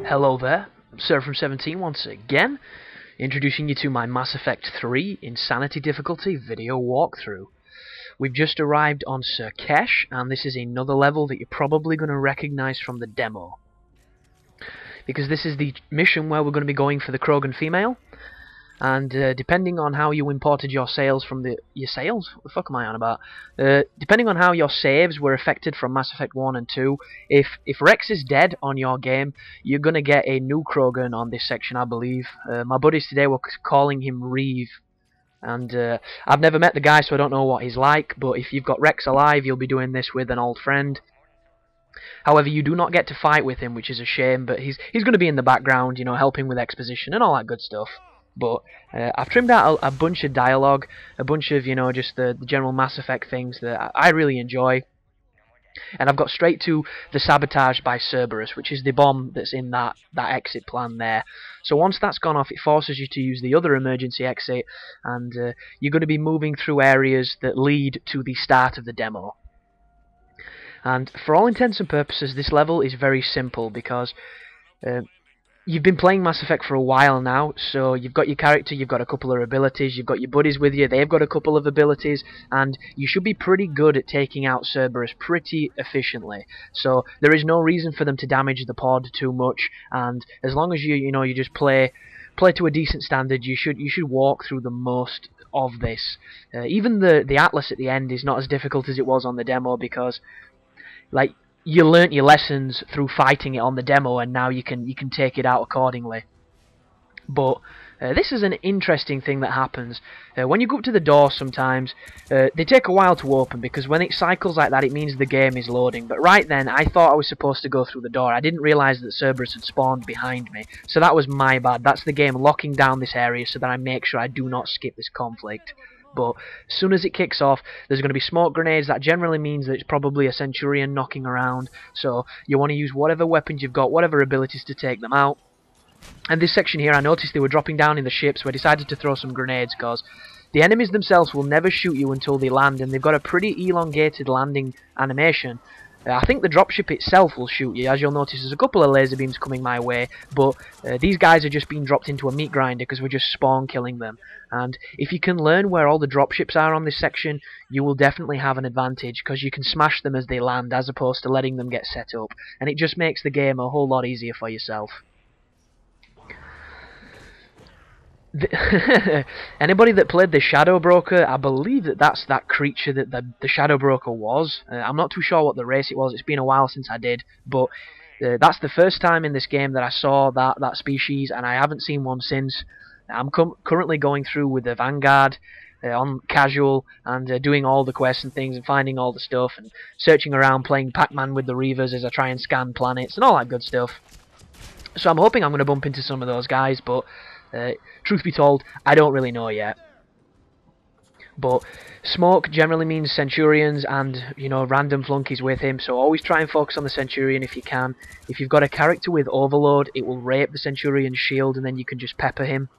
Hello there, Sir from 17 once again, introducing you to my Mass Effect 3 Insanity Difficulty video walkthrough. We've just arrived on Sur'Kesh, and this is another level that you're probably going to recognise from the demo. Because this is the mission where we're going to be going for the Krogan female, and depending on how you imported your sales from your sales? What the fuck am I on about? Depending on how your saves were affected from Mass Effect 1 and 2, if Rex is dead on your game, you're going to get a new Krogan on this section, I believe. My buddies today were calling him Reeve, and I've never met the guy, so I don't know what he's like, but if you've got Rex alive, you'll be doing this with an old friend. However, you do not get to fight with him, which is a shame, but he's going to be in the background, you know, helping with exposition and all that good stuff. But I've trimmed out a bunch of dialogue, a bunch of, you know, just the general Mass Effect things that I really enjoy. And I've got straight to the sabotage by Cerberus, which is the bomb that's in that exit plan there. So once that's gone off, it forces you to use the other emergency exit, and you're going to be moving through areas that lead to the start of the demo. And for all intents and purposes, this level is very simple because you've been playing Mass Effect for a while now, so you've got your character, you've got a couple of abilities, you've got your buddies with you, they've got a couple of abilities, and you should be pretty good at taking out Cerberus pretty efficiently. So there is no reason for them to damage the pod too much, and as long as you just play to a decent standard, you should walk through the most of this. Even the Atlas at the end is not as difficult as it was on the demo because, like, you learnt your lessons through fighting it on the demo, and now you can take it out accordingly. But this is an interesting thing that happens. When you go up to the door sometimes, they take a while to open, because when it cycles like that, it means the game is loading. But right then, I thought I was supposed to go through the door. I didn't realise that Cerberus had spawned behind me. So that was my bad. That's the game locking down this area so that I make sure I do not skip this conflict. But as soon as it kicks off, there's going to be smoke grenades. That generally means that it's probably a Centurion knocking around. So you want to use whatever weapons you've got, whatever abilities to take them out. And this section here, I noticed they were dropping down in the ship, so I decided to throw some grenades, because the enemies themselves will never shoot you until they land, and they've got a pretty elongated landing animation. I think the dropship itself will shoot you. As you'll notice, there's a couple of laser beams coming my way, but these guys are just being dropped into a meat grinder because we're just spawn killing them. And if you can learn where all the dropships are on this section, you will definitely have an advantage, because you can smash them as they land as opposed to letting them get set up. And it just makes the game a whole lot easier for yourself. Anybody that played the Shadow Broker, I believe that's that creature that the Shadow Broker was. I'm not too sure what the race it was. It's been a while since I did, but that's the first time in this game that I saw that species, and I haven't seen one since. I'm currently going through with the Vanguard on casual, and doing all the quests and things, and finding all the stuff, and searching around, playing Pac-Man with the Reavers as I try and scan planets and all that good stuff. So I'm hoping I'm going to bump into some of those guys, but truth be told, I don't really know yet. But smoke generally means Centurions and, you know, random flunkies with him, so always try and focus on the Centurion if you can. If you've got a character with Overload, it will rape the Centurion's shield, and then you can just pepper him.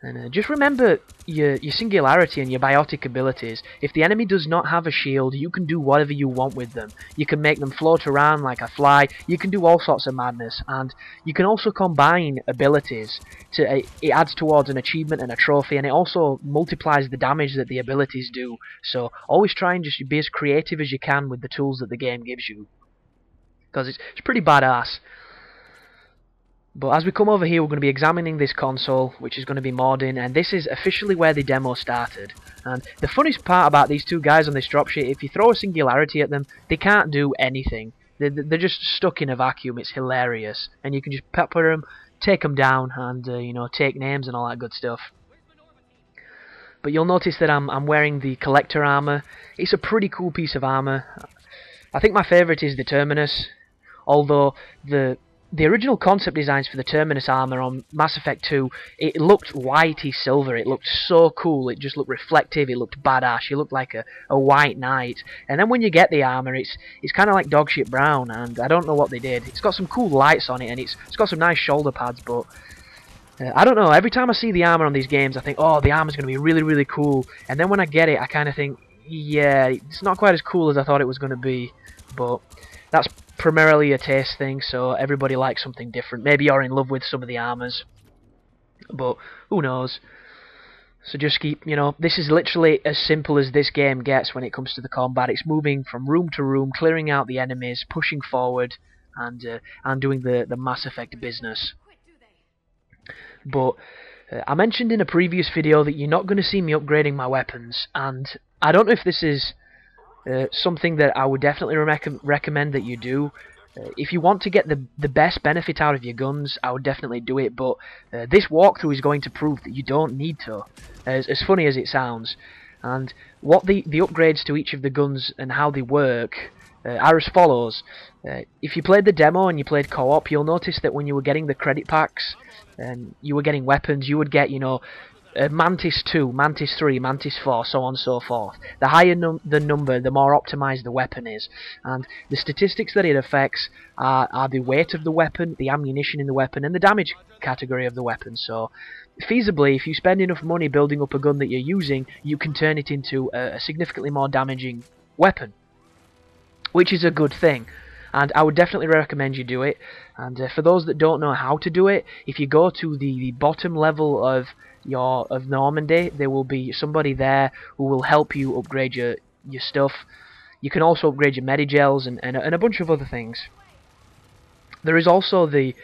And just remember your singularity and your biotic abilities. If the enemy does not have a shield, you can do whatever you want with them. You can make them float around like a fly. You can do all sorts of madness, and you can also combine abilities. It adds towards an achievement and a trophy, and it also multiplies the damage that the abilities do. So always try and just be as creative as you can with the tools that the game gives you, because it's pretty badass. But as we come over here, we're going to be examining this console, which is going to be modding, and this is officially where the demo started. And the funniest part about these two guys on this dropship, if you throw a singularity at them, they can't do anything. They're just stuck in a vacuum. It's hilarious. And you can just pepper them, take them down, and you know, take names and all that good stuff. But you'll notice that I'm wearing the collector armor. It's a pretty cool piece of armor. I think my favorite is the Terminus, although the original concept designs for the Terminus armor on Mass Effect 2, it looked whitey silver. It looked so cool. It just looked reflective. It looked badass. You looked like a white knight. And then when you get the armor, it's kind of like dogshit brown, and I don't know what they did. It's got some cool lights on it, and it's got some nice shoulder pads, but I don't know. Every time I see the armor on these games, I think, oh, the armor's going to be really, really cool. And then when I get it, I kind of think, yeah, it's not quite as cool as I thought it was going to be. But that's primarily a taste thing, so everybody likes something different. Maybe you're in love with some of the armors, but who knows. So just keep, this is literally as simple as this game gets when it comes to the combat. It's moving from room to room, clearing out the enemies, pushing forward, and doing the Mass Effect business. But I mentioned in a previous video that you're not going to see me upgrading my weapons, and I don't know if this is something that I would definitely recommend that you do. If you want to get the best benefit out of your guns, I would definitely do it, but this walkthrough is going to prove that you don't need to, as funny as it sounds. And what the upgrades to each of the guns and how they work are as follows. If you played the demo and you played co-op, you'll notice that when you were getting the credit packs and you were getting weapons, you would get, Mantis 2, Mantis 3, Mantis 4, so on and so forth. The higher the number, the more optimized the weapon is. And the statistics that it affects are the weight of the weapon, the ammunition in the weapon, and the damage category of the weapon. So, feasibly, if you spend enough money building up a gun that you're using, you can turn it into a significantly more damaging weapon, which is a good thing. And I would definitely recommend you do it. And for those that don't know how to do it, if you go to the bottom level of Normandy, there will be somebody there who will help you upgrade your stuff. You can also upgrade your medigels and a bunch of other things. There is also the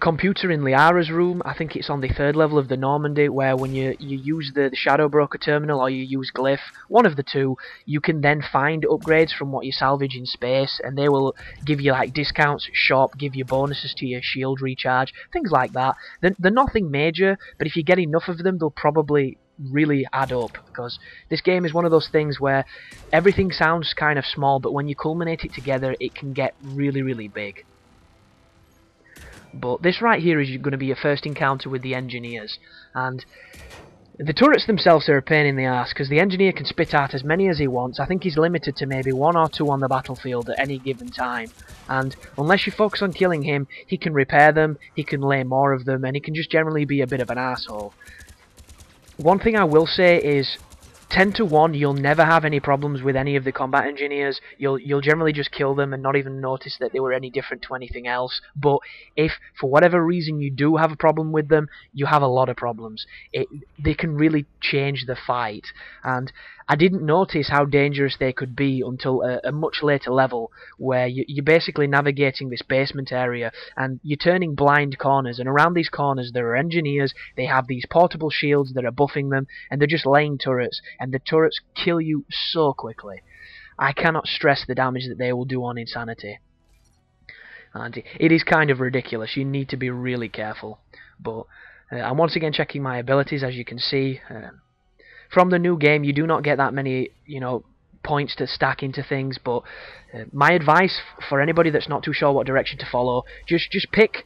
computer in Liara's room. I think it's on the 3rd level of the Normandy, where when you use the Shadow Broker terminal or you use Glyph, one of the two, you can then find upgrades from what you salvage in space, and they will give you like discounts at shop, give you bonuses to your shield recharge, things like that. They're nothing major, but if you get enough of them, they'll probably really add up, because this game is one of those things where everything sounds kind of small, but when you culminate it together, it can get really, really big. But this right here is going to be your first encounter with the engineers, and the turrets themselves are a pain in the ass, because the engineer can spit out as many as he wants. I think he's limited to maybe 1 or 2 on the battlefield at any given time, and unless you focus on killing him, he can repair them, he can lay more of them, and he can just generally be a bit of an asshole. One thing I will say is 10 to 1, you'll never have any problems with any of the combat engineers. You'll generally just kill them and not even notice that they were any different to anything else. But if, for whatever reason, you do have a problem with them, you have a lot of problems. They can really change the fight. And I didn't notice how dangerous they could be until a much later level, where you're basically navigating this basement area, and you're turning blind corners, and around these corners there are engineers. They have these portable shields that are buffing them, and they're just laying turrets, and the turrets kill you so quickly. I cannot stress the damage that they will do on Insanity. And it is kind of ridiculous. You need to be really careful. But I'm once again checking my abilities, as you can see. From the new game, you do not get that many, points to stack into things, but my advice for anybody that's not too sure what direction to follow, just pick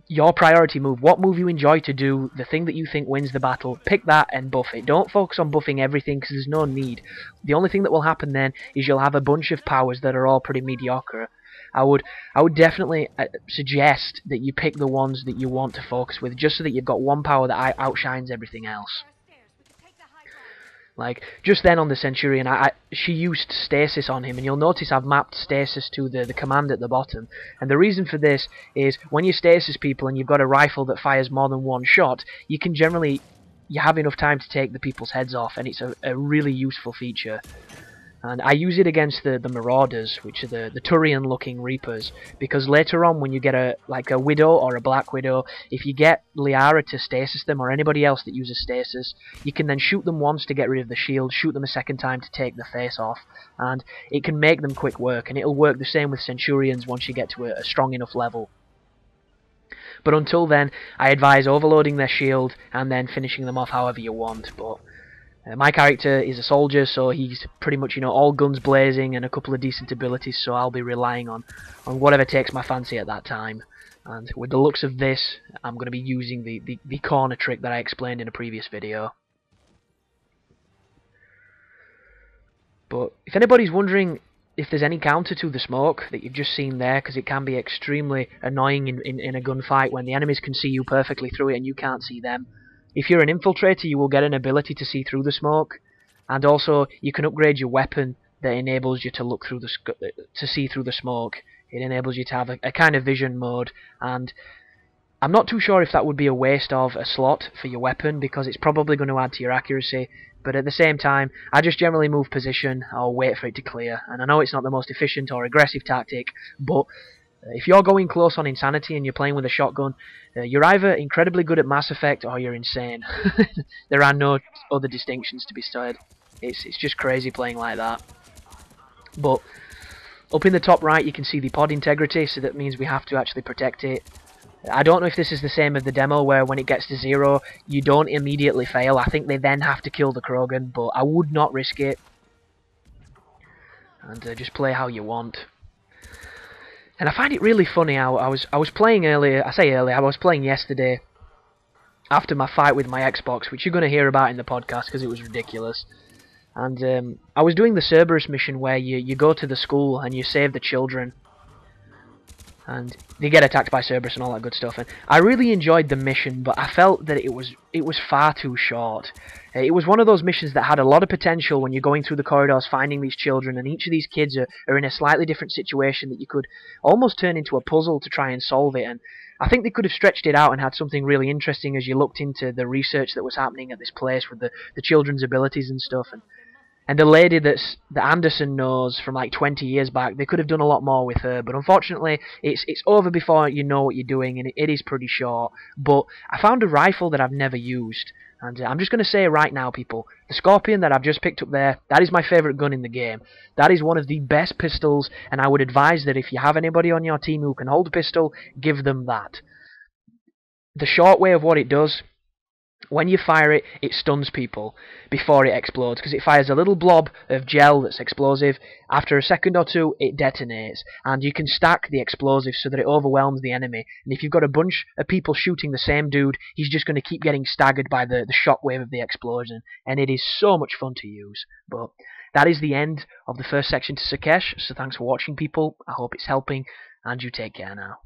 your priority move, what move you enjoy to do, the thing that you think wins the battle, pick that and buff it. Don't focus on buffing everything, because there's no need. The only thing that will happen then is you'll have a bunch of powers that are all pretty mediocre. I would definitely suggest that you pick the ones that you want to focus with, just so that you've got one power that outshines everything else. Like, just then on the Centurion, she used stasis on him, and you'll notice I've mapped stasis to the command at the bottom. And the reason for this is, when you stasis people and you've got a rifle that fires more than one shot, you have enough time to take the people's heads off, and it's a really useful feature. And I use it against the Marauders, which are the Turian-looking Reapers, because later on when you get a Widow or a Black Widow, if you get Liara to stasis them, or anybody else that uses stasis, you can then shoot them once to get rid of the shield, shoot them a second time to take the face off, and it can make them quick work, and it'll work the same with Centurions once you get to a strong enough level. But until then, I advise overloading their shield and then finishing them off however you want. But my character is a soldier, so he's pretty much, all guns blazing and a couple of decent abilities, so I'll be relying on whatever takes my fancy at that time. And with the looks of this, I'm going to be using the corner trick that I explained in a previous video. But if anybody's wondering if there's any counter to the smoke that you've just seen there, because it can be extremely annoying in a gunfight when the enemies can see you perfectly through it and you can't see them. If you're an infiltrator, you will get an ability to see through the smoke, and also you can upgrade your weapon that enables you to look through to see through the smoke. It enables you to have a kind of vision mode, and I'm not too sure if that would be a waste of a slot for your weapon, because it's probably going to add to your accuracy, but at the same time, I just generally move position or wait for it to clear, and I know it's not the most efficient or aggressive tactic, but if you're going close on Insanity and you're playing with a shotgun, you're either incredibly good at Mass Effect or you're insane. There are no other distinctions to be said. It's just crazy playing like that. But up in the top right you can see the pod integrity, so that means we have to actually protect it. I don't know if this is the same as the demo, where when it gets to 0 you don't immediately fail. I think they then have to kill the Krogan, but I would not risk it. And just play how you want. And I find it really funny how I was playing earlier. I say earlier, I was playing yesterday after my fight with my Xbox, which you're going to hear about in the podcast because it was ridiculous. And I was doing the Cerberus mission where you go to the school and you save the children, and they get attacked by Cerberus and all that good stuff. And I really enjoyed the mission, but I felt that it was far too short. It was one of those missions that had a lot of potential when you're going through the corridors finding these children, and each of these kids are in a slightly different situation that you could almost turn into a puzzle to try and solve it. And I think they could have stretched it out and had something really interesting as you looked into the research that was happening at this place with the children's abilities and stuff. And the lady that Anderson knows from like 20 years back, they could have done a lot more with her, but unfortunately it's over before you know what you're doing, and it is pretty short. But I found a rifle that I've never used, and I'm just going to say right now, people, the Scorpion that I've just picked up there, that is my favourite gun in the game. That is one of the best pistols, and I would advise that if you have anybody on your team who can hold a pistol, give them that. The short way of what it does: when you fire it, it stuns people before it explodes, because it fires a little blob of gel that's explosive. After a second or two, it detonates, and you can stack the explosives so that it overwhelms the enemy. And if you've got a bunch of people shooting the same dude, he's just going to keep getting staggered by the shockwave of the explosion, and it is so much fun to use. But that is the end of the first section to Sur'Kesh, so thanks for watching, people. I hope it's helping, and you take care now.